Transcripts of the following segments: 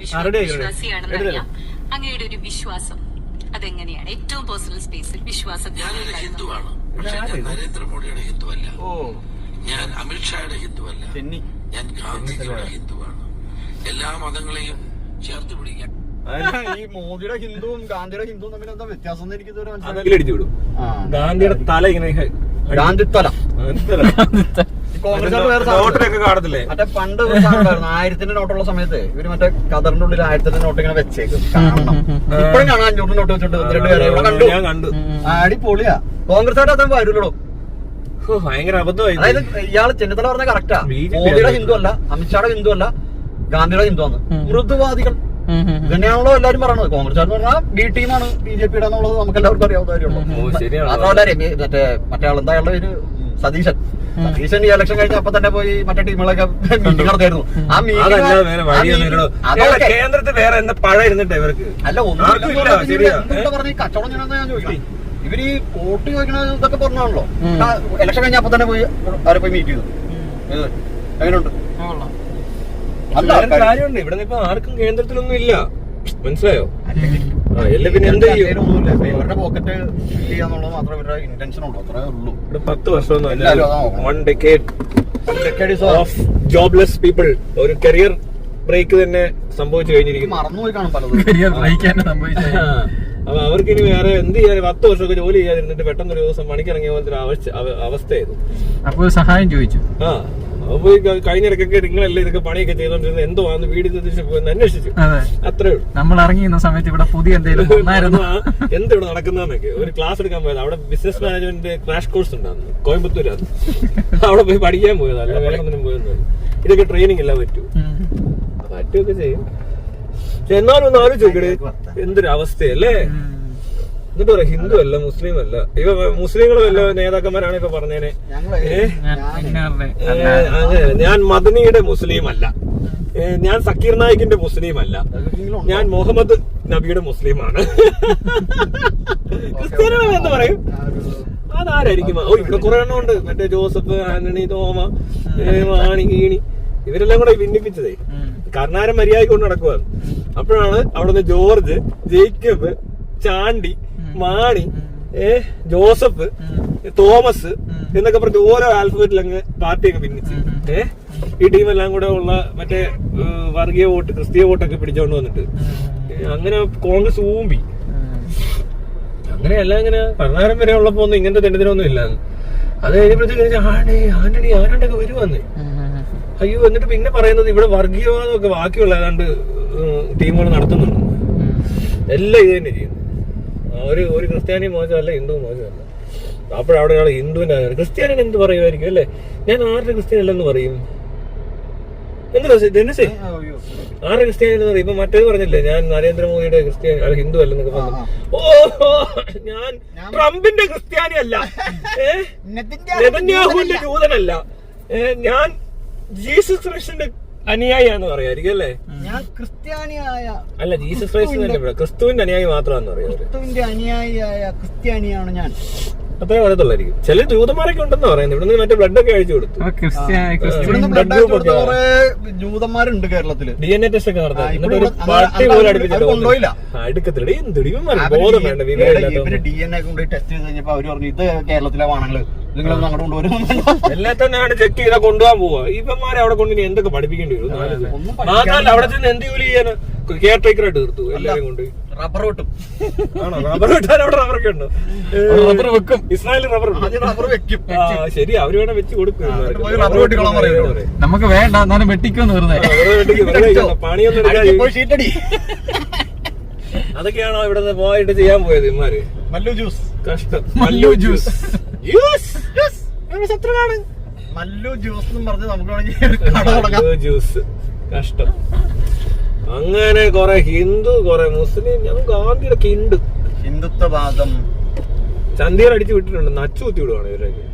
വിശ്വാസിയാണെന്നറിയാം. അങ്ങയുടെ ഒരു വിശ്വാസം അതെങ്ങനെയാണ്? ഏറ്റവും പേഴ്സണൽ സ്പേസിൽ വിശ്വാസം. ഞാനൊരു ഹിന്ദുവാണ്, പക്ഷെ ഞാൻ നരേന്ദ്രമോദിയുടെ ഹിന്ദുവല്ല, ഞാൻ അമിത്ഷായുടെ ഹിന്ദുവല്ല, ഞാൻ ഗാന്ധിജിയുടെ ഹിന്ദുവാണ്. എല്ലാ മതങ്ങളെയും ചേർത്ത് പിടിക്കാൻ. ഈ മോദിയുടെ ഹിന്ദുവും ഗാന്ധിയുടെ ഹിന്ദുവും തമ്മിൽ എന്താ വ്യത്യാസം? എനിക്ക് ഗാന്ധിയുടെ തല ഇങ്ങനെ ഗാന്ധിത്തല നോട്ടിലൊക്കെ കാണത്തില്ലേ? മറ്റേ പണ്ട് 1000ന്റെ നോട്ടുള്ള സമയത്ത് ഇവര് മറ്റേ കതറിന്റെ ഉള്ളിൽ 1000ന്റെ നോട്ട് ഇങ്ങനെ വെച്ചേക്കും. കാണണം, ഇപ്പഴും കാണാൻ 500 നോട്ട് വെച്ചിട്ട് 2 ഞാൻ കണ്ടു. അടിപൊളിയാ. കോൺഗ്രസ് ആയിട്ട് അതൊന്നും വരുള്ളൂ. ഭയങ്കര അബദ്ധമായി. അതായത് ഇയാള് ചെന്നിത്തല പറഞ്ഞ കറക്റ്റാ. മോദിയുടെ ഹിന്ദു അല്ല, അമിത്ഷായുടെ ഹിന്ദു അല്ല, ഗാന്ധിയുടെ ഹിന്ദു ആണ്. മൃദുവാദികൾ ഇതന്നെയാണല്ലോ എല്ലാരും പറയണത്. കോൺഗ്രസ് എന്ന് പറഞ്ഞാൽ ബി ടീമാണ്, BJP എന്നുള്ളത് നമുക്ക് എല്ലാവർക്കും അറിയാവുന്ന കാര്യമുള്ളൂ. അതുപോലെ മറ്റേ ആൾ എന്താ പേര്, സതീശൻ ഈ ഇലക്ഷൻ കഴിഞ്ഞ അപ്പൊ തന്നെ പോയി മറ്റേ ടീമുകളൊക്കെ മീറ്റിംഗ് നടത്തിയായിരുന്നു. ആ കേന്ദ്രത്തിൽ വേറെ എന്താ പഴ ഇരുന്നിട്ട് ഇവർക്ക് അല്ല ഒന്നും പറഞ്ഞ കച്ചവടം ചെയ്യണമെന്ന് ഞാൻ ചോദിക്കണം. ഇവര് വോട്ട് ചോദിക്കണ ഇതൊക്കെ പറഞ്ഞാണല്ലോ. ഇലക്ഷൻ കഴിഞ്ഞ അപ്പൊ തന്നെ പോയി അവരെ പോയി മീറ്റ് ചെയ്തു. എങ്ങനെയുണ്ട്? കാര്യമുണ്ട്. ഇവിടെ ഇപ്പൊ ആർക്കും കേന്ദ്രത്തിലൊന്നും ഇല്ല, മനസ്സിലായോ? പിന്നെ എന്ത് ചെയ്യും? ഇവരുടെ പോക്കറ്റ് ഫില്ല് ചെയ്യാന്നുള്ളത് മാത്രമേ ഇവരുടെ ഇന്റൻഷൻ ഉള്ളൂ. അത്രേ ഉള്ളൂ. ഇവിടെ 10 വർഷമൊന്നും 1 decade ഓഫ് ജോബ്ലെസ് പീപ്പിൾ. ഒരു കരിയർ ബ്രേക്ക് തന്നെ സംഭവിച്ചു കഴിഞ്ഞിരിക്കുന്നു. മറന്നുപോയി കാണും പലതും. കരിയർ ബ്രേക്ക് തന്നെ സംഭവിച്ചു. അപ്പൊ അവർക്ക് ഇനി വേറെ എന്ത് ചെയ്യാൻ? 10 വർഷമൊക്കെ ജോലി ചെയ്യാതിരുന്നിട്ട് പെട്ടെന്ന് ഒരു ദിവസം പണിക്കിറങ്ങിയ പോലത്തെ ഒരു അവസ്ഥയായിരുന്നു. അപ്പൊ സഹായം ചോദിച്ചു. അപ്പൊ കഴിഞ്ഞിടക്കൊക്കെ നിങ്ങളല്ലേ ഇതൊക്കെ പണിയൊക്കെ ചെയ്തോണ്ടിരുന്നത്, എന്തോ വന്ന് വീട് പോയി അന്വേഷിച്ചു. അത്രേ ഉള്ളൂ. നമ്മൾ ഇറങ്ങിയിരുന്ന സമയത്ത് ഇവിടെ പുതിയ എന്തെങ്കിലും എന്തിവിടെ നടക്കുന്നതെന്നൊക്കെ ഒരു ക്ലാസ് എടുക്കാൻ പോയത്. അവിടെ ബിസിനസ് മാനേജ്മെന്റ് ക്രാഷ് കോഴ്സ് ഉണ്ടായിരുന്നു കോയമ്പത്തൂരാണ്. അവിടെ പോയി പഠിക്കാൻ പോയതാ, അല്ല വേറെ ഒന്നിനും പോയതാണ്. ഇതൊക്കെ ട്രെയിനിങ് എല്ലാം പറ്റുമൊക്കെ ചെയ്യും. പക്ഷെ എന്നാലും ഒന്ന് ആലോചിക്കട്ടെ, എന്തൊരു അവസ്ഥയല്ലേ? എന്നിട്ട് പറയാം ഹിന്ദു അല്ല, മുസ്ലിം അല്ല. ഇവ മുസ്ലിങ്ങളും വല്ല നേതാക്കന്മാരാണ് ഇപ്പൊ പറഞ്ഞേനെ. അങ്ങനെ ഞാൻ മദനിയുടെ മുസ്ലിം അല്ല, ഞാൻ സക്കീർ നായിക്കിന്റെ മുസ്ലിം അല്ല, ഞാൻ മുഹമ്മദ് നബിയുടെ മുസ്ലിമാണ്. ക്രിസ്ത്യാനികൾ എന്ന് പറയും. അതാരായിരിക്കും? ഇവിടെ കുറെ എണ്ണം ഉണ്ട്. മറ്റേ ജോസഫ്, ആന്റണി, തോമ, ആണി, ഗീണി, ഇവരെല്ലാം കൂടെ ഭിന്നിപ്പിച്ചതേ. കർണാരം മര്യാദ കൊണ്ട് നടക്കുവാണ്. അപ്പോഴാണ് അവിടുന്ന് George, Jacob, Chandy, Mani, Joseph, Thomas എന്നൊക്കെ പറഞ്ഞ് ഓരോ ആൽഫബറ്റിൽ അങ്ങ് പാർട്ടിയൊക്കെ ഭിന്നിച്ച് ഈ ടീമെല്ലാം കൂടെ ഉള്ള മറ്റേ വർഗീയ വോട്ട്, ക്രിസ്തീയ വോട്ടൊക്കെ പിടിച്ചോണ്ട് വന്നിട്ട് അങ്ങനെ കോൺഗ്രസ് ഊമ്പി. അങ്ങനെയല്ല, ഇങ്ങനെ ഭരണകാലം വരെ ഉള്ളപ്പോ ഒന്നും ഇങ്ങനത്തെ തെണ്ടിതിനൊന്നും ഇല്ല. അത് കഴിഞ്ഞപ്പോഴത്തേക്ക് ആന്റണി ആരാണ്ടൊക്കെ വരുവന്ന്. അയ്യോ, എന്നിട്ട് പിന്നെ പറയുന്നത് ഇവിടെ വർഗീയവാദമൊക്കെ ബാക്കിയുള്ള ഏതാണ്ട് ടീമുകൾ നടത്തുന്നുണ്ട്. എല്ലാം ഇത് തന്നെ ചെയ്യുന്നു. ഒരു ക്രിസ്ത്യാനി മോശമല്ല, ഹിന്ദു മോശമല്ല. അപ്പോഴവിടെ ഒരാൾ ഹിന്ദുവിന്റെ ക്രിസ്ത്യാനിന് എന്ത് പറയുമായിരിക്കും അല്ലേ? ഞാൻ ആരുടെ ക്രിസ്ത്യാനി അല്ലെന്ന് പറയും. എന്ത് ധനുസേ ആരുടെ ക്രിസ്ത്യാനി എന്ന് പറയും? ഇപ്പൊ മറ്റേത് പറഞ്ഞില്ലേ, ഞാൻ നരേന്ദ്രമോദിയുടെ ക്രിസ്ത്യാനി അല്ല, ഹിന്ദു അല്ലെന്നൊക്കെ പറഞ്ഞു. ഞാൻ ട്രംപിന്റെ ക്രിസ്ത്യാനി അല്ല, നെതന്യാഹുവിന്റെ ജൂതനല്ല, ഞാൻ ജീസസ് ക്രിസ്റ്റിന്റെ അനുയായിയാന്ന് പറയായിരിക്കും അല്ലേ? ഞാൻ ക്രിസ്ത്യാനിയായ അല്ല, ജീസസ് ക്രൈസ്റ്റ് ക്രിസ്തുവിന്റെ അനുയായി മാത്രമാണെന്ന് പറയാം. ക്രിസ്തുവിന്റെ അനുയായിയായ ക്രിസ്ത്യാനിയാണ് ഞാൻ. അത്രേ പറയത്തുള്ളായിരിക്കും. ചില ജൂതന്മാരൊക്കെ ഉണ്ടെന്ന് പറയുന്നത്. ഇവിടുന്ന് മറ്റേ ബ്ലഡ് ഒക്കെ അയച്ചു കൊടുത്തു. ജൂതന്മാരുണ്ട് കേരളത്തില്. DNA ടെസ്റ്റ് ഒക്കെ നടത്താൻ പാർട്ടി പോലും അടുപ്പിച്ചില്ല. അടുക്കത്തില്ല. ബോധം വേണ്ട, ഇവര് DNA കൊണ്ടുപോയി ടെസ്റ്റ് ചെയ്ത് കഴിഞ്ഞപ്പോ അവര് പറഞ്ഞു ഇത് കേരളത്തിലെ വാണങ്ങള്, നിങ്ങളൊന്നും അങ്ങോട്ട് കൊണ്ടുവരും. എല്ലാം തന്നെയാണ് ചെക്ക് ചെയ്താൽ കൊണ്ടുപോകാൻ പോവാ. ഇവന്മാരെ അവിടെ കൊണ്ട് എന്തൊക്കെ പഠിപ്പിക്കേണ്ടി വരും? മാത്രമല്ല അവിടെ ചെന്ന് എന്ത് ജോലി ചെയ്യാൻ? കെയർ ടേക്കറായിട്ട് തീർത്തു എല്ലാവരും കൊണ്ട്. റബ്ബർ വെട്ടും. ആണോ? റബ്ബർ വെട്ടാൻ അവിടെ റബ്ബറൊക്കെ ഉണ്ടോ? റബ്ബർ വെക്കും. ഇസ്രായേലിൽ റബ്ബർ വെക്കും. ശരി, അവര് വേണം വെച്ച് കൊടുക്കും. നമുക്ക് വേണ്ട, എന്നാലും വെട്ടിക്കൊന്ന് വെറുതെ പണിയൊന്നും എടുക്കാൻ. അതൊക്കെയാണോ ഇവിടെ പോയിട്ട് ചെയ്യാൻ പോയത് ഇമാര്? മല്ലു ജ്യൂസ്. കഷ്ടം. മല്ലു ജ്യൂസ് ശത്രുവാണ് മല്ലു ജ്യൂസ് എന്ന് പറഞ്ഞ് നമുക്ക് ജ്യൂസ്. കഷ്ടം. അങ്ങനെ കൊറേ ഹിന്ദു, കൊറേ മുസ്ലിം. ഞാൻ ഗാന്ധിയുടെ ഹിന്ദുത്വവാദം ചന്തിയിൽ അടിച്ചു വിട്ടിട്ടുണ്ട്. നച്ചു കുത്തി വിടുവാണ് ഇവരൊക്കെ.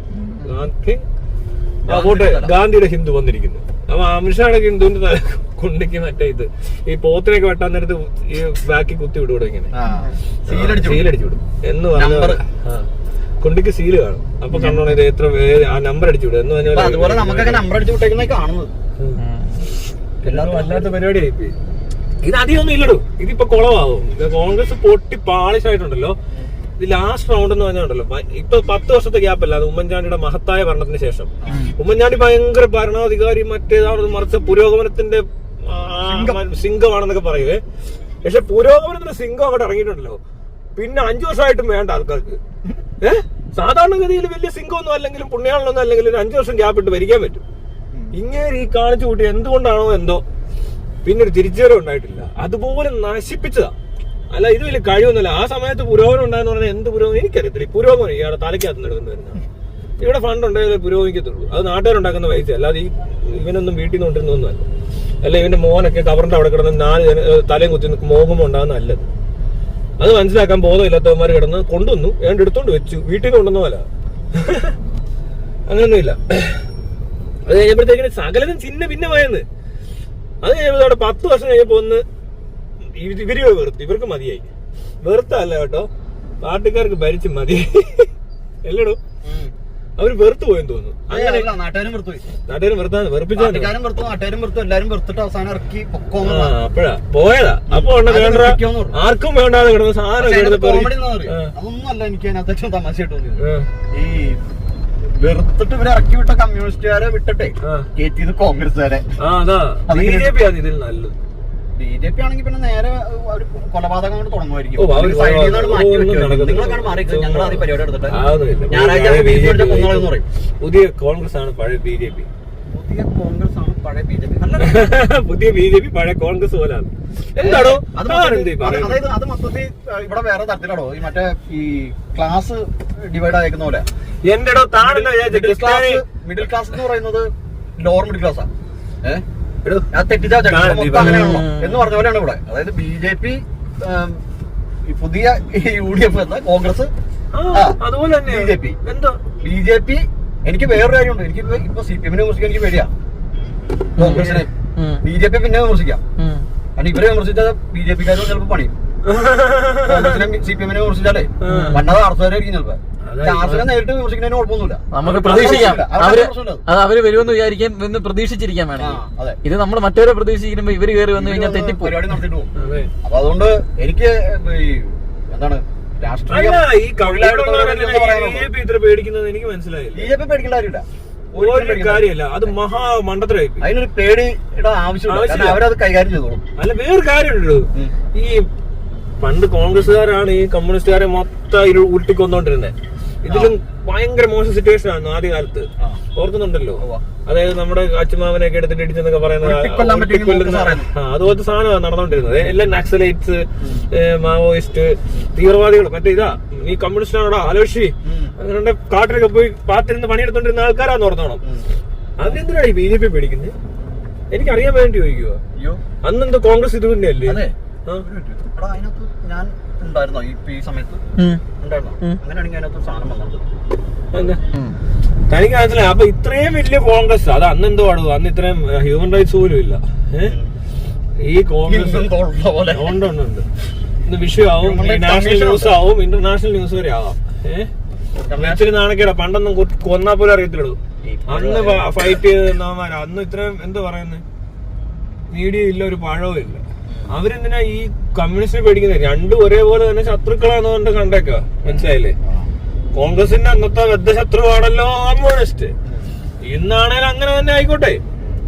ഗാന്ധിയുടെ ഹിന്ദു വന്നിരിക്കുന്നു. അപ്പൊ അമിത്ഷായുടെ ഹിന്ദുവിന്റെ കൊണ്ടിക്ക് മറ്റേ ഇത് ഈ പോത്തിനൊക്കെ വെട്ടാൻ നേരത്ത് ഈ ബാക്കി കുത്തി വിടുകൂടെ ഇങ്ങനെ സീലടിച്ചു വിടും എന്ന് പറഞ്ഞ കൊണ്ടിക്ക് സീല് കാണും. അപ്പൊ കണ്ടോണ ഇത് എത്ര ആ നമ്പർ അടിച്ചു വിടും എന്ന് പറഞ്ഞാൽ അതുപോലെ നമുക്കൊക്കെ നമ്പർ അടിച്ചു വിട്ടേക്കുന്ന കാണുന്നത്. എല്ലാവർക്കും വല്ലാത്ത പരിപാടിയായി. ഇത് അധികമൊന്നും ഇല്ലടോ, ഇതിപ്പോ കുളമാവും. കോൺഗ്രസ് പൊട്ടി പാളിഷായിട്ടുണ്ടല്ലോ. ഇത് ലാസ്റ്റ് റൗണ്ട് എന്ന് പറഞ്ഞുണ്ടല്ലോ, ഇപ്പൊ 10 വർഷത്തെ ഗ്യാപ്പല്ല, അത് ഉമ്മൻചാണ്ടിയുടെ മഹത്തായ ഭരണത്തിന് ശേഷം. ഉമ്മൻചാണ്ടി ഭയങ്കര ഭരണാധികാരി, മറ്റേതാണ് മറിച്ച പുരോഗമനത്തിന്റെ സിംഗമാണെന്നൊക്കെ പറയുവേ. പക്ഷെ പുരോഗമനത്തിന്റെ സിംഗം അങ്ങോട്ട് ഇറങ്ങിയിട്ടുണ്ടല്ലോ, പിന്നെ 5 വർഷമായിട്ടും വേണ്ട ആൾക്കാർക്ക്. സാധാരണഗതിയിൽ വലിയ സിംഗമൊന്നും അല്ലെങ്കിലും പുണ്യാളൊന്നും അല്ലെങ്കിലും 5 വർഷം ഗ്യാപ്പ് ഇട്ട് ഭരിക്കാൻ പറ്റും. ഇങ്ങനെ ഈ കാണിച്ചു കൂട്ടി എന്തുകൊണ്ടാണോ എന്തോ പിന്നെ ഒരു തിരിച്ചുവരവ് ഉണ്ടായിട്ടില്ല. അതുപോലെ നശിപ്പിച്ചതാ. അല്ല, ഇത് വലിയ കഴിവൊന്നുമില്ല. ആ സമയത്ത് പുരോഗമനം ഉണ്ടായെന്ന് പറഞ്ഞാൽ എന്ത് പുരോഗമനം എനിക്കറിയത്തില്ല. പുരോഗമനം ഇയാളുടെ തലയ്ക്കകത്ത് നടന്നു വരുന്നതാണ്. ഇവിടെ ഫണ്ട് ഉണ്ടായാലേ പുരോഗമിക്കത്തുള്ളൂ. അത് നാട്ടുകാരുണ്ടാക്കുന്ന പൈസ, അല്ലാതെ ഇവനൊന്നും വീട്ടിൽ നിന്ന് കൊണ്ടിരുന്നൊന്നുമല്ല. അല്ല, ഇവന്റെ മോനൊക്കെ കവറിന്റെ അവിടെ കിടന്ന് 4 തലയും കുത്തി മോഹുമ്പോൾ ഉണ്ടാകുന്ന നല്ലത്. അത് മനസ്സിലാക്കാൻ ബോധമില്ലാത്തവന്മാർ കിടന്ന് കൊണ്ടുവന്നു, ഏതാണ്ട് എടുത്തോണ്ട് വെച്ചു, വീട്ടിൽ നിന്ന് കൊണ്ടുവന്ന പോലെ. അങ്ങനെയൊന്നുമില്ല. അത് കഴിഞ്ഞപ്പോഴത്തേക്കിന് സകലതും ചിന്ന ഭിന്നമായെന്ന്. അത് കഴിയുമ്പോൾ അവിടെ 10 വർഷം കഴിഞ്ഞപ്പോ ഒന്ന് ഇവര് വെറുത്ത്, ഇവർക്ക് മതിയായി. വെറുത്തല്ല കേട്ടോ, പാർട്ടിക്കാർക്ക് ഭരിച്ച് മതിയായി. എല്ലടോ, അവര് വെറുത്തു പോയെന്ന് തോന്നുന്നു. അങ്ങനെ നാട്ടുകാരും വെറുത്തു, നാട്ടുകാരും വെറുത്താണ്, വെറുപ്പിച്ചു, നാട്ടുകാരും വെറുത്തു, നാട്ടുകാരും വെറുത്തു, എല്ലാരും വെറുത്തിട്ട് അവസാനം ഇറക്കി പൊക്കോന്ന്. അപ്പഴാ പോയതാ. അപ്പൊ ആർക്കും വേണ്ടാതെ കിടന്ന സാധനം കോമഡി അതൊന്നും അല്ല. എനിക്ക് അതിനകത്ത് ഏറ്റവും തമാശയായിട്ട് തോന്നിയത്, ഈ വെറുത്തിട്ട് ഇവരെ ഇറക്കി വിട്ട കമ്മ്യൂണിസ്റ്റുകാരെ വിട്ടിട്ടെ കയറ്റിയത് കോൺഗ്രസ്സുകാരെ. BJP ആണ് ഇതിൽ നല്ലത്. BJP ആണെങ്കിൽ പിന്നെ നേരെ ഒരു കൊലപാതകം കൊണ്ട് തുടങ്ങുമായിരിക്കും. നിങ്ങളൊക്കെ മാറി ഞങ്ങൾ ആദ്യം പരിപാടി എടുത്തിട്ട് ഞായറാഴ്ച പറയും പുതിയ കോൺഗ്രസ് ആണ് പഴയ BJP. പുതിയ കോൺഗ്രസ് ആണ് പഴയ BJP. പുതിയ BJP പഴയ കോൺഗ്രസ് പോലാണ്. എന്താണോ അതായത് അത് മൊത്തത്തിൽ ഇവിടെ വേറെ തരത്തിലാണോ ഈ മറ്റേ ഈ ക്ലാസ് ഡിവൈഡ് ആയിരിക്കുന്ന പോലെ. എന്റെടോ താഴെ മിഡിൽ ക്ലാസ് എന്ന് പറയുന്നത് ലോവർ മിഡിൽ ക്ലാസ്സാ. തെറ്റിച്ചാ അങ്ങനെയാണല്ലോ എന്ന് പറഞ്ഞ പോലെയാണ് ഇവിടെ. അതായത് BJP, പുതിയ UDF എന്ന കോൺഗ്രസ്, അതുപോലെ BJP. എനിക്ക് വേറൊരു കാര്യമുണ്ട്. എനിക്ക് ഇപ്പൊ CPM വിമർശിക്കാൻ എനിക്ക് പേടിയാ. കോൺഗ്രസിനെ BJP പിന്നെ വിമർശിക്കാം. കാരണം ഇവരെ വിമർശിച്ചാൽ BJP-ക്കാരും ചിലപ്പോ പണിയും. കോൺഗ്രസിനെ CPM വിമർശിച്ചാലേ വന്നത് അർദ്ധവരായിരിക്കും ചിലപ്പോ. ചാർജിനെ നേരിട്ട് വിമർശിക്കുന്നതിന് കുഴപ്പമൊന്നുമില്ല. നമുക്ക് പ്രതീക്ഷിക്കാം, അവര് വരുമെന്ന് വിചാരിക്കാൻ എന്ന് പ്രതീക്ഷിച്ചിരിക്കാൻ വേണം. ഇത് നമ്മൾ മറ്റവരെ പ്രതീക്ഷിക്കുമ്പോ ഇവര് കയറി വന്നു കഴിഞ്ഞാൽ തെറ്റിപ്പോ പരിപാടി നടത്തിട്ട് പോകും. അപ്പൊ അതുകൊണ്ട് എനിക്ക് എന്താണ് പേടിക്കുന്നത് എനിക്ക് മനസ്സിലായില്ല. BJP പേടിക്കേണ്ട കാര്യമില്ല, ഒരു കാര്യമില്ല. അത് മഹാമണ്ഡലമായി. അതിനൊരു പേടിയുടെ ആവശ്യമില്ല, അവരത് കൈകാര്യം ചെയ്തോളും. അല്ല, വേറൊരു കാര്യമുണ്ടല്ലോ, ഈ പണ്ട് കോൺഗ്രസ്സുകാരാണ് ഈ കമ്മ്യൂണിസ്റ്റുകാരെ മൊത്തം ഉരുട്ടിക്കൊന്നോണ്ടിരുന്നത്. ഇതിലും ഭയങ്കര മോശം സിറ്റുവേഷൻ ആയിരുന്നു ആദ്യ കാലത്ത്. ഓർക്കുന്നുണ്ടല്ലോ, അതായത് നമ്മുടെ അച്ഛമാവനെയൊക്കെ എടുത്തിട്ട് ഇടിച്ചെന്നൊക്കെ പറയുന്നത് അതുപോലത്തെ സാധനമാണ് നടന്നുകൊണ്ടിരുന്നത്. എല്ലാം നക്സലൈറ്റ്സ്, മാവോയിസ്റ്റ്, തീവ്രവാദികൾ. മറ്റേ ഇതാ ഈ കമ്മ്യൂണിസ്റ്റാണോടാ ആലോചിച്ച് അങ്ങനെ കാട്ടിലൊക്കെ പോയി പാത്തിരുന്ന് പണിയെടുത്തോണ്ടിരുന്ന ആൾക്കാരാന്ന് ഓർത്തോണം. അതിനെന്തിനാണ് ഈ BJP പേടിക്കുന്നത്? എനിക്കറിയാൻ വേണ്ടി ചോദിക്കുക. അന്നെന്തോ കോൺഗ്രസ് ഇത് തന്നെയല്ലേ? അതിനകത്ത് ഞാൻ ഉണ്ടായിരുന്നോ ഈ സമയത്ത്? ഉണ്ടായിരുന്നോ? അങ്ങനെയാണെങ്കിൽ അതിനകത്ത് സാധനം വന്നത് തനിക്ക് മനസ്സിലായി. അപ്പൊ ഇത്രയും വലിയ കോൺഗ്രസ് അത് അന്ന് എന്തോ പാടുക, അന്ന് ഇത്രയും ഹ്യൂമൻ റൈറ്റ്സ് പോലും ഇല്ല. ഈ കോൺഗ്രസ് ഉണ്ട്. ഇന്ന് വിഷയമാവും, നാഷണൽ ന്യൂസ് ആവും, ഇന്റർനാഷണൽ ന്യൂസ് വരെ ആവാം. ഇച്ചിരി നാണക്കേടാ. പണ്ടൊന്നും കൊന്നാ പോലും അറിയത്തില്ലൂ. അന്ന് ഫൈറ്റ് ചെയ്ത് നിന്നവന്മാരാ. അന്ന് ഇത്രയും എന്താ പറയുന്നത്, മീഡിയ ഇല്ല, ഒരു പഴവും ഇല്ല. അവരെന്തിനാ ഈ കമ്മ്യൂണിസ്റ്റിനെ പേടിക്കുന്നത്? രണ്ടും ഒരേപോലെ തന്നെ ശത്രുക്കളാണെന്നുകൊണ്ട് കണ്ടേക്ക. മനസ്സിലായില്ലേ? കോൺഗ്രസിന്റെ അന്നത്തെ ബദ്ധശത്രുവാണല്ലോ കമ്മ്യൂണിസ്റ്റ്. ഇന്നാണേലും അങ്ങനെ തന്നെ ആയിക്കോട്ടെ,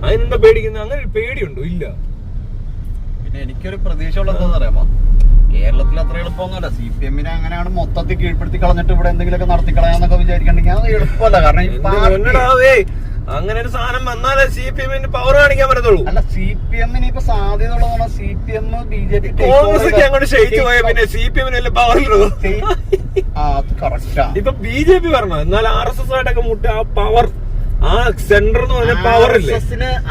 അതിനെന്താ പേടിക്കുന്നത്? അങ്ങനെ ഒരു പേടിയുണ്ടോ? ഇല്ല. പിന്നെ എനിക്കൊരു പ്രതീക്ഷ ഉള്ളത് എന്താ പറയാമോ, കേരളത്തിൽ അത്ര എളുപ്പമൊന്നുമല്ല. CPM-നെ അങ്ങനെയാണ് മൊത്തത്തിൽ കീഴ്പ്പെടുത്തി കളഞ്ഞിട്ട് ഇവിടെ എന്തെങ്കിലുമൊക്കെ നടത്തിക്കളയാന്നൊക്കെ വിചാരിക്കണ്ടെങ്കിൽ അത് എളുപ്പമല്ല. കാരണം അങ്ങനെ ഒരു സാധനം വന്നാലേ CPM-ന് പവർ കാണിക്കാൻ പറ്റത്തുള്ളൂ. അല്ല, CPM-ന് ഇപ്പൊ സാധ്യത ഉള്ളതാണ്. CPM BJP കോൺഗ്രസ് അങ്ങോട്ട് ക്ഷയിച്ചു പോയ പിന്നെ CPM-ന് വല്ല പവറുള്ളൂ. ഇപ്പൊ BJP പറഞ്ഞു, എന്നാൽ RSS ആയിട്ടൊക്കെ മുട്ട ആ പവർ, ആ സെന്റർ എന്ന് പറഞ്ഞ പവർ ഇല്ലേ?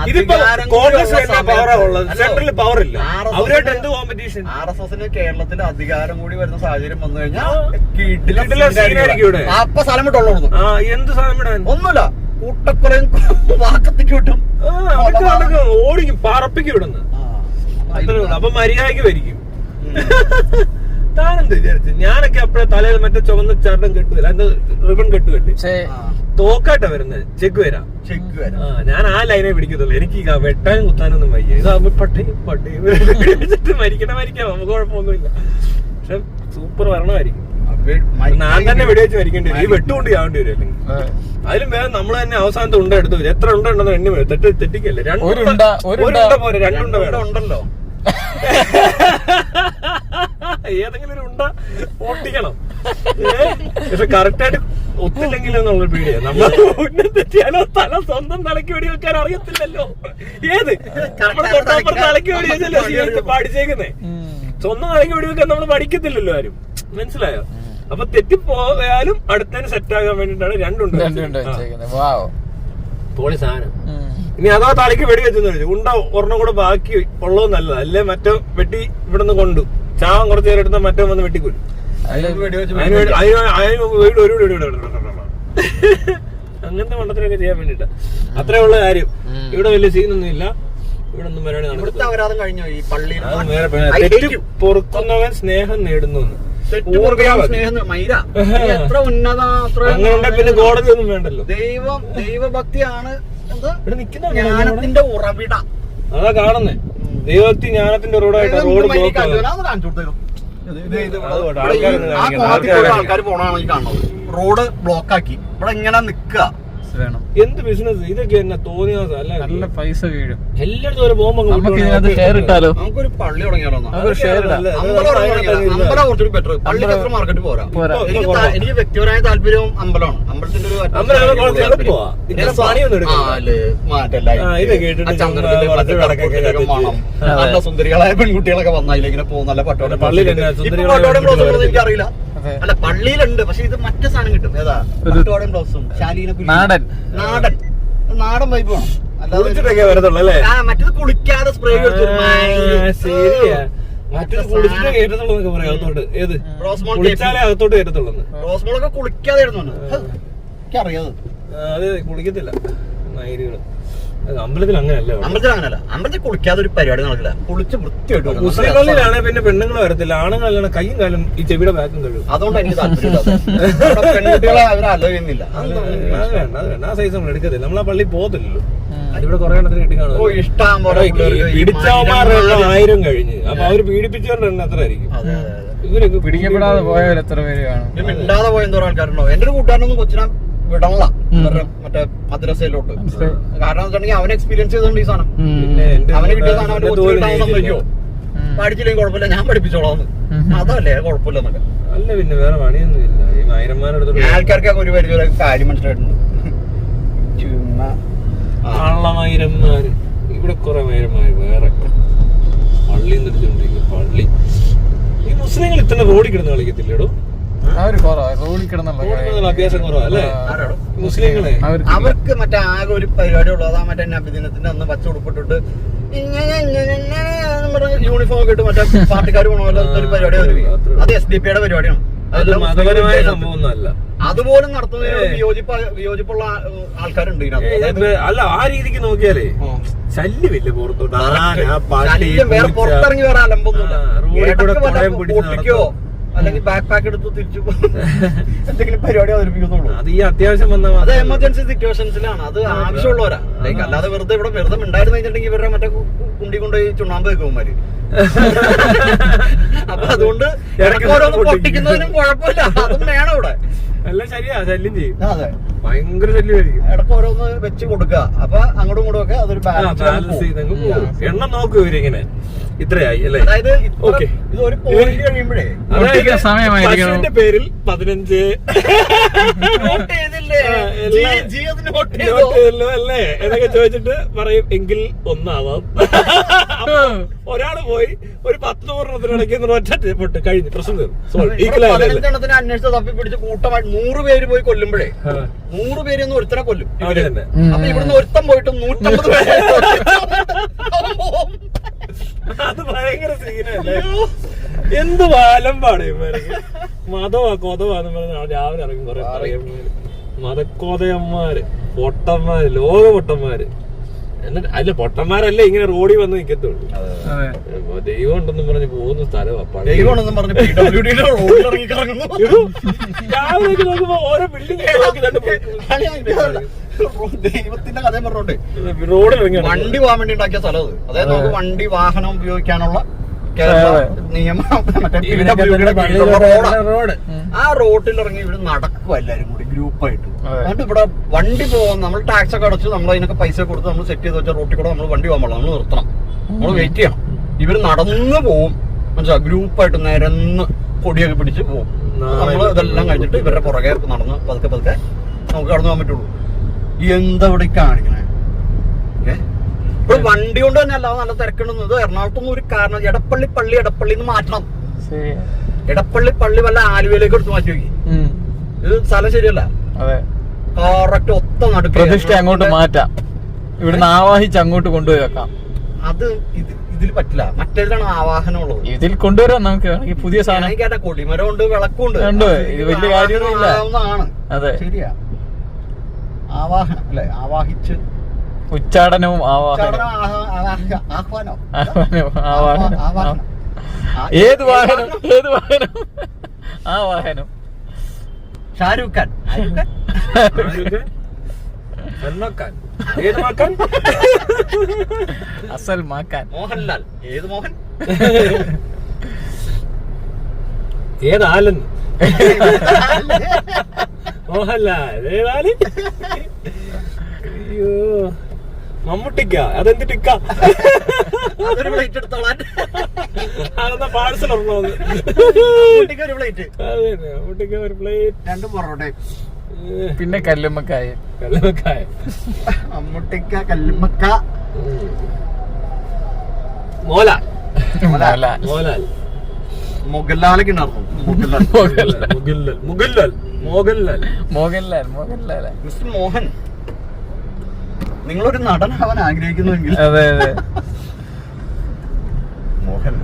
ഇതിപ്പോ കോൺഗ്രസ് പവറാ ഉള്ളത്, സെന്ററിൽ പവർ ഇല്ല. അവരായിട്ട് എന്ത് കോമ്പറ്റീഷൻ? RSS-ന് കേരളത്തിൽ അധികാരം കൂടി വരുന്ന സാഹചര്യം വന്നു കഴിഞ്ഞാൽ അപ്പൊ സ്ഥലം വിട്ടുള്ളൂ. എന്ത് സാധനം വിടാൻ? ഒന്നുമില്ല, കൂട്ടക്കൊലയും വാക്കത്തേക്ക് വിട്ടും ഓടിക്കും, പറപ്പിക്കും ഇവിടുന്ന്. അപ്പൊ മര്യാദക്ക് വരിക്കും. താനെന്ത് വിചാരിച്ചു? ഞാനൊക്കെ അപ്പഴേ തലയിൽ മറ്റേ ചുവന്ന ചാട്ടം കെട്ടുകയില്ല, റിബൺ കെട്ടുകെട്ടി. തോക്കായിട്ടാ വരുന്നത്. ചെക്ക് വരാം. ഞാൻ ആ ലൈനെ പിടിക്കത്തുള്ളൂ. എനിക്ക് വെട്ടാനും കുത്താനൊന്നും വയ്യ. ഇതാകുമ്പോ പട്ടി വെച്ചിട്ട് മരിക്കാം, നമുക്ക് കുഴപ്പമൊന്നുമില്ല. പക്ഷെ സൂപ്പർ വരണമായിരിക്കും. ഞാൻ തന്നെ വെടിവെച്ച് മരിക്കേണ്ടി വരും. ഈ വെട്ടുകൊണ്ട് ആവേണ്ടി വരും. അല്ലെങ്കിൽ അതിലും വേറെ നമ്മൾ തന്നെ അവസാനത്തെ ഉണ്ട എടുത്തു വരും. എത്ര ഉണ്ട ഉണ്ടെന്ന് എണ്ണി വരും. തെറ്റിക്കല്ലേ, രണ്ടുണ്ട പോരെ, രണ്ടുണ്ട വേണം. ഉണ്ടല്ലോ, ഏതെങ്കിലും ഒരു ഉണ്ട പൊട്ടിക്കണം. പക്ഷെ കറക്റ്റായിട്ട് ഒത്തില്ലെങ്കിലും എന്നുള്ള പേടിയാണ്. നമ്മൾ തെറ്റിയാലോ തല സ്വന്തം തലയ്ക്ക് വെടി വെക്കാൻ അറിയത്തില്ലല്ലോ. ഏത് നമ്മൾ തൊട്ടപ്പുറം തലയ്ക്ക് വെടി വെച്ചല്ലോ പഠിച്ചേക്കുന്നേ. സ്വന്തം തലയ്ക്ക് വെടി വെക്കാൻ നമ്മൾ പഠിക്കത്തില്ലല്ലോ ആരും. മനസ്സിലായോ? അപ്പൊ തെറ്റിപ്പോയാലും അടുത്തതിന് സെറ്റ് ആകാൻ വേണ്ടിട്ടാണ് രണ്ടുണ്ട് പോളി സാധനം. ഇനി അഥവാ തലയ്ക്ക് വെടി വെച്ചെന്ന് വെച്ചു ഉണ്ട ഒരെണ്ണം കൂടെ ബാക്കി ഉള്ളത് നല്ലത്. അല്ലേ മറ്റോ വെട്ടി ഇവിടെ നിന്ന് കൊണ്ടു ചാവൻ കുറച്ച് നേരം എടുത്താൽ മറ്റോ വന്ന് വെട്ടിക്കൊല്ലും. അങ്ങനത്തെ മണ്ടത്തിലൊക്കെ ചെയ്യാൻ വേണ്ടിട്ടാ. അത്രേ ഉള്ള കാര്യം. ഇവിടെ വലിയ സീനൊന്നും ഇല്ല. ഇവിടെ ഒന്നും തെറ്റ് പൊറുക്കുന്നവൻ സ്നേഹം നേടുന്നു. അങ്ങനെ പിന്നെ കോടതി ഒന്നും വേണ്ടല്ലോ. ദൈവഭക്തിയാണ് ജ്ഞാനത്തിന്റെ ഉറവിട. അതാ കാണുന്നേ. ദൈവഭക്തി ജ്ഞാനത്തിന്റെ ഉറവിടമായിട്ട് റോഡ് ബ്ലോക്ക്. ആൾക്കാർ പോണാണെങ്കിൽ കാണുന്നത് റോഡ് ബ്ലോക്ക് ആക്കി ഇവിടെ ഇങ്ങനെ നിക്കുക. എന്ത് ബിസിനസ് ഇതൊക്കെ തന്നെ തോന്നിയ നല്ല പൈസ വീഴും. എല്ലായിടത്തും ഒരു ബോംബ് ഷെയർ ഇട്ടാലോ? നമുക്കൊരു പള്ളി തുടങ്ങിയാലോ? മാർക്കറ്റ് പോരാ. എനിക്ക് വ്യക്തിപരമായ താല്പര്യവും അമ്പലമാണ്. അമ്പലത്തിന്റെ നല്ല സുന്ദരികളായ പെൺകുട്ടികളൊക്കെ വന്നതിൽ ഇങ്ങനെ പോകും. നല്ല പട്ടോടെ എനിക്കറിയില്ല. അല്ല പള്ളിയിലുണ്ട്, പക്ഷെ ഇത് മറ്റേ സാധനം കിട്ടും. ഏതാ പട്ടോടൻ ബ്ലൗസും നാടൻ നാടൻ വൈബ് വേണം. കുളിച്ചിട്ടൊക്കെ വരത്തുള്ളൂ അല്ലേ? മറ്റേത് കുളിക്കാതെ സ്പ്രേ ശരിയാ. മറ്റേത് കുളിച്ചിട്ട് കയറ്റത്തുള്ളൂ പറയാം. അകത്തോട്ട് ഏത് കുളിച്ചാലേ അകത്തോട്ട് കയറ്റത്തുള്ളൂ. റോസ്മോളൊക്കെ കുളിക്കാതെ ഇരുന്നുണ്ട്. എനിക്കറിയാത്. അതെ, കുളിക്കത്തില്ല നൈരുകള്. അമ്പലത്തിൽ അങ്ങനെയല്ല. അമ്പലത്തിൽ കുളിക്കാതെ ഒരു പരിപാടി നടക്കില്ല. കുളിച്ച് വൃത്തിയായിട്ട്. മുസ്ലിങ്ങളിലാണ് പിന്നെ പെണ്ണുങ്ങൾ വരത്തില്ല. ആണുങ്ങളാണ് കൈയും കാലും ഈ ചെവിയുടെ ബാക്കും കഴിയും. അതുകൊണ്ട് എനിക്ക് താല്പര്യമില്ല. പെൺകുട്ടികളെ അവർ ആലോചിക്കുന്നില്ല. ആ സൈസ് നമ്മൾ എടുക്കത്തില്ല. നമ്മൾ ആ പള്ളി പോകത്തില്ലല്ലോ. ഇവിടെ കുറെ എണ്ണത്തിന് കിട്ടി കാണും. ഇഷ്ടം പോലെ പിടിച്ചവന്മാരുടെ 1000 കഴിഞ്ഞ്. അപ്പൊ അവര് പീഡിപ്പിച്ചവരുടെ എണ്ണം എത്ര ആയിരിക്കും? ഇവരൊക്കെ പിടിക്കപ്പെടാതെ പോയവർ എത്ര പേര് കാണും? മിണ്ടാതെ പോയ എന്തോരം ആൾക്കാരുണ്ടോ? എന്റെ ഒരു കൂട്ടുകാരനൊന്നും കൊച്ചിനാ വിടണല്ല മറ്റേ മദ്രസയിലോട്ട്. കാരണം വെച്ചിട്ടുണ്ടെങ്കിൽ അവൻ എക്സ്പീരിയൻസ് ചെയ്തോണ്ട് ഈ സാധനം അവന് കിട്ടിയ സാധനം അവന് സംഭവിക്കോ? പഠിച്ചില്ലെങ്കിൽ കുഴപ്പമില്ല, ഞാൻ പഠിപ്പിച്ചോളാം. അതല്ലേ കുഴപ്പമില്ല എന്നൊക്കെ. അല്ല പിന്നെ വേറെ പണിയൊന്നും ഇല്ല. ഈ മൈരന്മാരുടെ ആൾക്കാർക്കൊക്കെ ഒരു പരിധി വരെ കാര്യം മനസ്സിലായിട്ടുണ്ട്. ചുമ്മാ കള്ളമൈരന്മാര്. ഇവിടെ കുറെ മൈരന്മാര് വേറെ പള്ളി നിർത്തിക്കൊണ്ടിരിക്കും. പള്ളി ഈ മുസ്ലിങ്ങൾ ഇത്ര റോഡിൽ കിടന്ന് കളിക്കത്തില്ലേടോ? അഭ്യാസം കുറവല്ലേ മുസ്ലിങ്ങളെ? അവർക്ക് മറ്റേ ആകെ ഒരു പരിപാടി ഉള്ളൂ. അതാ മറ്റേ നബിദിനത്തിന്റെ അന്ന് പച്ച ഉടുപ്പിട്ടിട്ട് യൂണിഫോം ഒക്കെ ഇട്ട് മറ്റേ പാർട്ടിക്കാർ പോണ പോലെ ഒരു പരിപാടി. അത് SDP-യുടെ പരിപാടിയാണ്. അത് മതപരമായ സംഭവം അല്ല. അതുപോലും നടത്തുന്നതിന് വിയോജിപ്പുള്ള ആൾക്കാരുണ്ട് ഇതിനകത്ത്. അല്ല ആ രീതിക്ക് നോക്കിയാലേ ശല്യമില്ല പുറത്തോട്ട്. വേറെ പുറത്തിറങ്ങി വേറെ അലമ്പൊന്നുമില്ല. പൊട്ടിക്കോ അല്ലെങ്കിൽ ബാക്ക് പാക്ക് എടുത്ത് തിരിച്ചു എന്തെങ്കിലും പരിപാടി അവതരിപ്പിക്കുന്നുള്ളൂ. അത് ഈ അത്യാവശ്യം വന്ന അത് എമർജൻസി സിറ്റുവേഷൻസിലാണ്. അത് ആവശ്യമുള്ളവരാ. അല്ലാതെ വെറുതെ ഇവിടെ ഉണ്ടായിരുന്നു കഴിഞ്ഞിട്ടുണ്ടെങ്കിൽ ഇവരുടെ മറ്റേ കുണ്ടി കൊണ്ടുപോയി ചുണ്ണാമ്പ് വെക്കുമാര്. അപ്പൊ അതുകൊണ്ട് ഓരോന്ന് പൊട്ടിക്കുന്നതിനും കുഴപ്പമില്ല. അതും വേണം ഇവിടെ. എല്ലാം ശരിയാ, ശല്യം ചെയ്യും. അതെ, ഭയങ്കര ശല്യമായിരിക്കും. ഇടയ്ക്ക് ഓരോന്ന് വെച്ച് കൊടുക്കുക. അപ്പൊ അങ്ങോട്ടും ഇങ്ങോട്ടും ഒക്കെ അതൊരു ബാലൻസ് ചെയ്ത് എണ്ണം നോക്കും ഇവരിങ്ങനെ. ഇത്രയായി അല്ലേ? അതായത് ഇത് ഒരു പോയിന്റ് കഴിയുമ്പോഴേ പശുവിന്റെ പേരിൽ 15 അല്ലേ എന്നൊക്കെ ചോദിച്ചിട്ട് പറയും എങ്കിൽ ഒന്നാവാം. ഒരാള് പോയി ഒരു 10-100 ഒറ്റ പൊട്ട് കഴിഞ്ഞു, പ്രശ്നം തീർന്നു. 15 അന്വേഷിച്ച് തപ്പി പിടിച്ച് കൂട്ടമായിട്ട് 100 പേര് പോയി കൊല്ലുമ്പോഴേ 100 പേര് ഒന്നും ഒരുത്തനെ കൊല്ലും. അപ്പൊ ഇവിടുന്ന് ഒരുത്തം പോയിട്ട് 150 പേര്. അത് ഭയങ്കര സീനല്ലേ? എന്ത് വാലമ്പാണ് ഇവർക്ക്. മതവാ കൊതവാന്ന് പറഞ്ഞ രാവിലെ ഇറങ്ങി കുറെ പറയുമ്പോൾ മതക്കോതയന്മാര്, പൊട്ടന്മാര്, ലോക പൊട്ടന്മാര്. എന്നിട്ട് അല്ല പൊട്ടന്മാരല്ലേ ഇങ്ങനെ റോഡിൽ വന്ന് നിൽക്കത്തുള്ളൂ. അതെ. ദൈവം ഉണ്ടെന്നും പറഞ്ഞ് പോകുന്ന സ്ഥലമാണ്. ദൈവമാണെന്നും പറഞ്ഞ് PWD യുടെ റോഡിൽ ഇറങ്ങി കറങ്ങുന്നു. രാവിലെ നോക്കുമ്പോ ഓരോ ബിൽഡിംഗ് ദൈവത്തിന്റെ കഥ പറഞ്ഞോട്ടെ. റോഡിൽ ഇറങ്ങി വണ്ടി പോകാൻ വേണ്ടി ഉണ്ടാക്കിയ സ്ഥലം അത്. അതായത് നമുക്ക് വണ്ടി വാഹനം ഉപയോഗിക്കാനുള്ള കേരള നിയമം മറ്റേ PWD യുടെ റോഡ്. ആ റോഡിൽ ഇറങ്ങി ഇവിടെ നടക്കുക എല്ലാരും കൂടി ഗ്രൂപ്പായിട്ട്. എന്നിട്ട് ഇവിടെ വണ്ടി പോകാൻ നമ്മൾ ടാക്സ് ഒക്കെ അടച്ച് നമ്മൾ അതിനൊക്കെ പൈസ കൊടുത്ത് നമ്മൾ സെറ്റ് ചെയ്ത് വെച്ച റോട്ടിൽ കൂടെ നമ്മൾ വണ്ടി പോകാൻ പാടില്ല, നമ്മൾ നിർത്തണം, നമ്മൾ വെയിറ്റ് ചെയ്യണം. ഇവര് നടന്നു പോവും, മനസ്സിലാ, ഗ്രൂപ്പായിട്ട് നിരന്ന് കൊടിയൊക്കെ പിടിച്ച് പോവും. നമ്മൾ ഇതെല്ലാം കഴിഞ്ഞിട്ട് ഇവരുടെ പുറകെ നടന്ന് പതുക്കെ പതുക്കെ നമുക്ക് കടന്നു പോകാൻ പറ്റുള്ളൂ. എന്താ ഇവിടെ കാണിക്കണേ? ഇപ്പൊ വണ്ടി കൊണ്ട് തന്നെ അല്ലാതെ നല്ല തിരക്കുണ്ടെന്നത്. എറണാകുളത്തൊന്നും ഒരു കാരണം എടപ്പള്ളി മാറ്റണം. എടപ്പള്ളി പള്ളി വല്ല ആലുവയിലേക്ക് എടുത്ത് മാറ്റി നോക്കി. ഇത് സ്ഥലം ശരിയല്ല. കറക്റ്റ് ഒത്ത നടുക്ക് പ്രതിഷ്ഠ അങ്ങോട്ട് മാറ്റാം, ഇവിടുന്ന് ആവാഹിച്ച് അങ്ങോട്ട് കൊണ്ടുപോയി വെക്കാം. അത് ഇതിൽ പറ്റില്ല. മറ്റേതിലാണ് ആവാഹനം ഉള്ളത്. ഇതിൽ കൊണ്ടുവരാം നമുക്ക് പുതിയ സാധനം. കേട്ടാ കൊടിമരം ഉണ്ട്, വിളക്കുണ്ട്, ഇത് വലിയ കാര്യമൊന്നുമില്ല. അതെ, ശരിയാ. ആവാഹനം അല്ലെ, ആവാഹിച്ച് ഉച്ചാടനവും ആവാഹനം. ഏത് വാഹനം ആ വാഹനം. ഷാരൂഖ് ഖാൻ, അസൽ മാക്കാൻ, മോഹൻലാൽ. ഏത് മോഹൻ? ഏതാലൻ മോഹൻലാൽ. ഏതാല്? അയ്യോ, മമ്മൂട്ടിക്ക. അതെന്ത് ടിക്ക? അതൊരു പ്ലേറ്റ് എടുത്തോളാൻ. അതെന്നാ പാഴ്സൽ ഉണ്ടോ? മമ്മൂട്ടിക്ക് ഒരു പ്ലേറ്റ്, മമ്മൂട്ടിക്ക ഒരു പ്ലേറ്റ്, 2 പൊറോട്ടയും പിന്നെ കല്ലുമ്മക്കായ. മമ്മൂട്ടിക്ക, കല്ലുമ്മക്ക, മോലാൽ. മോഹൻലാലൊക്കെ ഉണ്ടായിരുന്നു. മോഹൻലാൽ. മിസ്റ്റർ മോഹൻ, നിങ്ങളൊരു നടനാവാൻ ആഗ്രഹിക്കുന്നുവെങ്കിൽ അതെ മോഹൻ.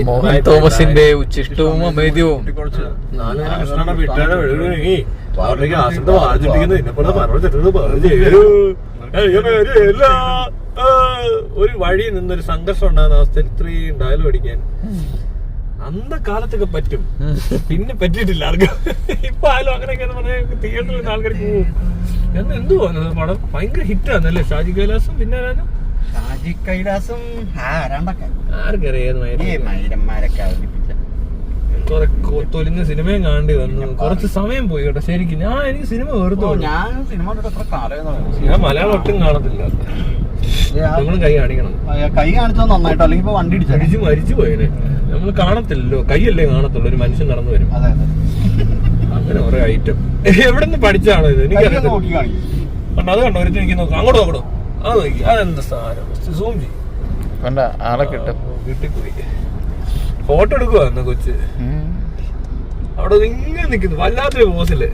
മോഹൻ തോമസിന്റെ ഉച്ചിഷ്ടവും അമേദ്യവും. ഒരു വഴി നിന്നൊരു സംഘർഷം ഉണ്ടാകുന്ന അവസ്ഥയിൽ ഇത്രയും ഡയലോഗ് അടിക്കാൻ അന്ന കാലത്തൊക്കെ പറ്റും, പിന്നെ പറ്റിയിട്ടില്ല ആർക്കും. ഇപ്പൊ ആയാലും അങ്ങനെയൊക്കെയാണ് പറഞ്ഞ തിയേറ്ററിൽ ആൾക്കാർ പോവും. എന്തു പോകുന്നത് പടം ഭയങ്കര ഹിറ്റാന്നല്ലേ? ഷാജി കൈലാസും പിന്നെ ഷാജി കൈലാസും ആർക്കറിയാം കുറെ തൊലിഞ്ഞ സിനിമയും കാണേണ്ടി വന്നു. കുറച്ച് സമയം പോയി കേട്ടോ ശരിക്കും. എനിക്ക് സിനിമ വെറുതെ, ഞാൻ മലയാളം ഒട്ടും കാണത്തില്ല. നമ്മള് കൈ കാണിക്കണം, കൈ കാണിച്ചത് നന്നായിട്ട്, അല്ലെങ്കിൽ ഇപ്പൊ വണ്ടി ഇടിച്ചു മരിച്ചു പോയനെ. നമ്മൾ കാണത്തില്ലല്ലോ, കൈയല്ലേ കാണത്തുള്ളൂ. ഒരു മനുഷ്യൻ നടന്നു വരും. അങ്ങനെ കുറെ ഐറ്റം. എവിടെ നിന്ന് പഠിച്ചാണോ ഇത്? എനിക്കറിയാം. അത് കണ്ടോ, ഒരു എനിക്ക് നോക്കാം, അങ്ങോട്ട് നോക്കണോ? അത് നോക്കി, അതെന്താ സാധനം? സൂം ചെയ്യും, ആളെ കിട്ടും. വീട്ടിൽ പോയി ഫോട്ടോ എടുക്കുക എന്നാ കൊച്ച് അവിടെ ഇങ്ങനെ നിക്കുന്നു വല്ലാത്തൊരു പോസില്.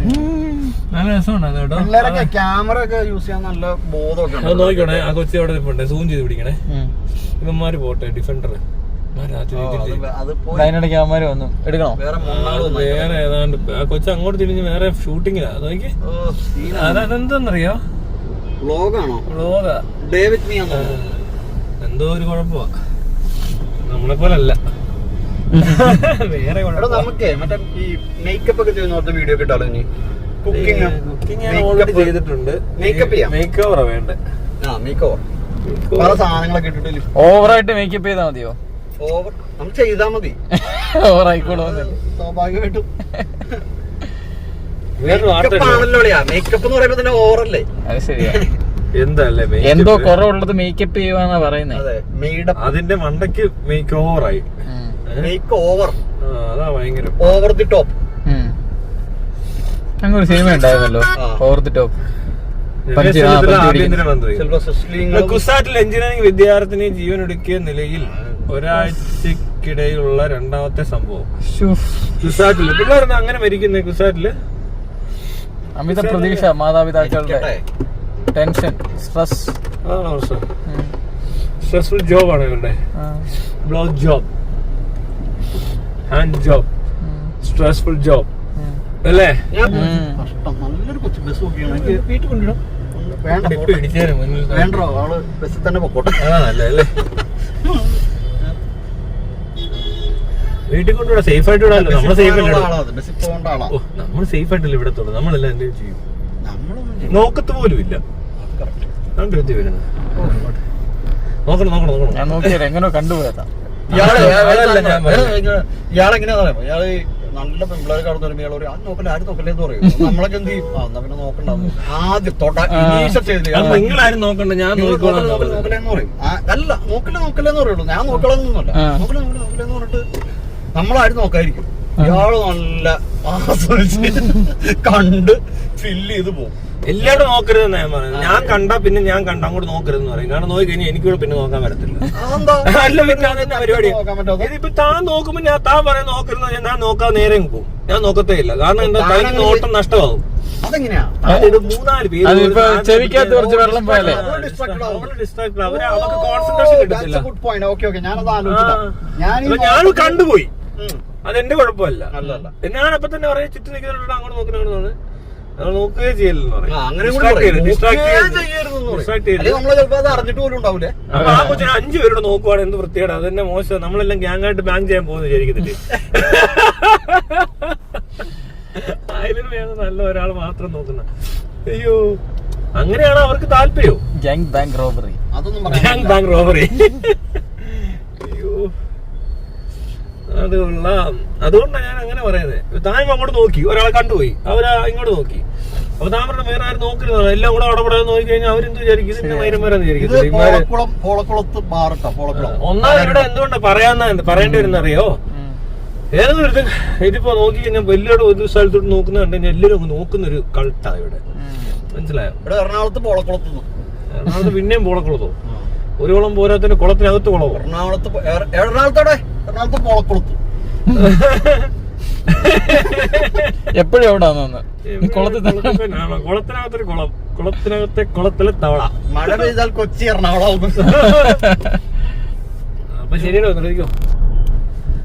നല്ല രസമാണ് കേട്ടോ. ക്യാമറ ഒക്കെ യൂസ് ചെയ്യാൻ നല്ല ബോധമൊക്കെ. അത് നോക്കണേ, ആ കൊച്ചി അവിടെ നിൽപ്പുണ്ട്, സൂം ചെയ്ത് പിടിക്കണേ. ഇവന്മാര് പോട്ടെ, ഡിഫൻഡർ അതിനിടയ്ക്ക് അവന്മാര് വന്നു എടുക്കണോ? വേറെ ഏതാണ്ട് ആ കൊച്ചു അങ്ങോട്ട് തിരിഞ്ഞ് വേറെ ഷൂട്ടിങ്ങിലാ. നോക്കി, അതെന്താന്നറിയോ? വ്ളോഗാ. എന്തോ ഒരു കുഴപ്പമാ, നമ്മളെ പോലല്ല. വേറെ നമുക്ക് മറ്റേ ഈ മേക്കപ്പ് ഒക്കെ ചെയ്യുന്ന വീഡിയോ കിട്ടാലോ. ഇനി കുക്കിംഗ് ഓൾറെഡി ചെയ്തിട്ടുണ്ട്. മേക്ക് ഓവറാ വേണ്ടേ? മേക്ക് ഓവർ പല സാധനങ്ങളൊക്കെ ഇട്ടിട്ട് ഓവറായിട്ട് മേക്കപ്പ് ചെയ്താൽ മതിയോ? ഓവർ നമ്മൾ ചെയ്താ മതി, ഓവറായിക്കോളൂ. സ്വാഭാവികമായിട്ടും വേറൊരു മേക്കപ്പ് എന്ന് പറയുമ്പോ തന്നെ ഓവറല്ലേ? അത് ശരിയാ. എന്തല്ലേ എന്തോ കുറവുള്ളത് മേക്കപ്പ് ചെയ്യുവാന്നാ പറയുന്നത്. അതിന്റെ മണ്ടയ്ക്ക് മേക്ക് ഓവറായി. മേക്ക് ഓവർ, അതാ ഭയങ്കര ഓവർ ദി ടോപ്പ്. അങ്ങനെ ഒരു സിനിമ ഉണ്ടായിരുന്നല്ലോ, ഓവർ ദി ടോപ്പ്. ആഭ്യന്തരമന്ത്രി കുസാറ്റിൽ എഞ്ചിനീയറിംഗ് വിദ്യാർത്ഥിനി ജീവനൊടുക്കിയ നിലയിൽ ഒരാഴ്ചക്കിടയിലുള്ള രണ്ടാമത്തെ സംഭവം. കുസാറ്റില് പിള്ളേർ അങ്ങനെ മരിക്കുന്നേ? കുസാറ്റില് അമിത പ്രതീക്ഷ മാതാപിതാക്കളുടെ, ടെൻഷൻ, സ്ട്രെസ്. സ്ട്രെസ്ഫുൾ ജോബ് ആണ് ഇവരുടെ. Block job, hand job, stressful job അല്ലേ? നല്ലൊരു കൊച്ചു ബസ് നോക്കിയാണ് വീട്ടിൽ കൊണ്ടിടാം. വേണ്ട ഇപ്പൊ ഇടിച്ചേരും മുന്നിൽ വേണ്ടോ അവള് ബസ്സിൽ തന്നെ പൊക്കോട്ടെ. അല്ലേ വീട്ടിൽ കൊണ്ടുവിടാ, സേഫ് ആയിട്ട് വിടാല്ലോ. നമ്മള് സേഫ് ബസ്സിൽ പോകേണ്ട ആളാ. നമ്മൾ സേഫ് ആയിട്ടല്ലേ ഇവിടത്തുള്ളൂ. നമ്മളെല്ലാം എന്തെങ്കിലും ചെയ്യും, നമ്മളൊന്നും നോക്കത്ത് പോലും ഇല്ല. കണ്ടെത്തി വരുന്നത് നോക്കണം. ഞാൻ നോക്കിയാൽ എങ്ങനെ കണ്ടുപോയതാ. ഇയാളെങ്ങനെയാ പറയാ, ഇയാള് നല്ല പെമ്പിളേരെ കടന്നു വരുമ്പോ ഇയാൾ പറയും അത് നോക്കല്ലേ ആരും നോക്കല്ലേ എന്ന് പറയും. നമ്മളൊക്കെ എന്ത് ചെയ്യും, എന്നാ പിന്നെ നോക്കണ്ടാവും. ആദ്യം നിങ്ങളാരും നോക്കണ്ട, ഞാൻ നോക്കലെന്ന് പറയും. അല്ല നോക്കല്ലെന്ന് പറയുള്ളൂ, ഞാൻ നോക്കളൊന്നുമല്ല. നോക്കലെന്ന് പറഞ്ഞിട്ട് നമ്മളാരും നോക്കാതിരിക്കും. ഇയാള് നല്ല ആസ്വദിച്ച് കണ്ട് ഫില്ല് ചെയ്ത് പോകും. എല്ലാവരും നോക്കരുതെന്ന് ഞാൻ പറയുന്നത്. ഞാൻ കണ്ട പിന്നെ ഞാൻ കണ്ട അങ്ങോട്ട് നോക്കരുതെന്ന് പറയും. കാരണം നോക്കി കഴിഞ്ഞാൽ എനിക്കൂടെ പിന്നെ നോക്കാൻ പറ്റത്തില്ല. അല്ല പിന്നെ അതെന്നെ പരിപാടി. ഇതിപ്പോ താൻ നോക്കുമ്പോ താൻ പറയാൻ നോക്കരുത്, ഞാൻ നോക്കാൻ നേരെ പോകും. ഞാൻ നോക്കത്തേ ഇല്ല. കാരണം എന്താ, തനിക്ക് നോട്ടം നഷ്ടമാകും. അതെങ്ങനെയാ? ഇത് 4 പേര് ചെവിക്കകത്ത് കുറച്ച് വെള്ളം പോയാലേ ഡിസ്ട്രാക്ട്, അവർക്ക് കോൺസെൻട്രേഷൻ കിട്ടത്തില്ല. ഞാൻ കണ്ടുപോയി, അതെന്റെ കുഴപ്പമല്ല. ഞാനപ്പോ തന്നെ പറയാം ചുറ്റും നിൽക്കുന്നുണ്ട്, അങ്ങോട്ട് നോക്കുന്നതാണ് നോക്കുകയും ചെയ്യലെന്ന് പറയും. അറിഞ്ഞിട്ട് പോലും ഉണ്ടാവില്ലേ. അപ്പൊ ആ കൊച്ചിനെ 5 പേരോട് നോക്കുവാണ്, എന്ത് വൃത്തിയാണ്. അത് തന്നെ മോശം. നമ്മളെല്ലാം ഗ്യാങ്ങായിട്ട് ബാങ്ക് ചെയ്യാൻ പോകുന്ന വിചാരിക്കത്തില്ലേ. അതിലും വേണം നല്ല ഒരാൾ മാത്രം നോക്കുന്ന. അയ്യോ, അങ്ങനെയാണ് അവർക്ക് താല്പര്യം. Gang bank robbery. അയ്യോ, അത് കൊള്ളാം. അതുകൊണ്ടാണ് ഞാൻ അങ്ങനെ പറയുന്നത്. താൻ അങ്ങോട്ട് നോക്കി, ഒരാളെ കണ്ടുപോയി, അവരാ ഇങ്ങോട്ട് നോക്കി. അപ്പൊ താൻ പറഞ്ഞ വേറെ ആരും നോക്കരുത്. എല്ലാം കൂടെ അവിടെ നോക്കി കഴിഞ്ഞാൽ അവരെന്ത് വിചാരിക്കും, ഇതിന്റെ മൈരന്മാരെന്ന് വിചാരിക്കും. ഒന്നാമത് ഇവിടെ എന്തുകൊണ്ടാ പറയേണ്ടി വരുന്നറിയോ, ഏതൊരു ഇതിപ്പോ നോക്കി കഴിഞ്ഞാൽ വലിയൊരു ഒരു സ്ഥലത്തോട്ട് നോക്കുന്ന കണ്ടു കഴിഞ്ഞാൽ എല്ലാവരും നോക്കുന്നൊരു കൾട്ടാ ഇവിടെ. മനസ്സിലായോ? ഇവിടെ എറണാകുളത്ത് എറണാകുളത്ത് പിന്നെയും പോളക്കുളത്തോ, ഒരു കുളം പോരാത്തിന് കുളത്തിനകത്ത് കുളമോ? എറണാകുളത്ത് പോളക്കുളത്ത് എപ്പോഴും എവിടാന്ന് കുളത്തിനകത്തൊരു കുളം, കുളത്തിലെ തവള. മഴ പെയ്താൽ കൊച്ചി എറണാകുളം. അപ്പൊ ശരിയല്ലോ,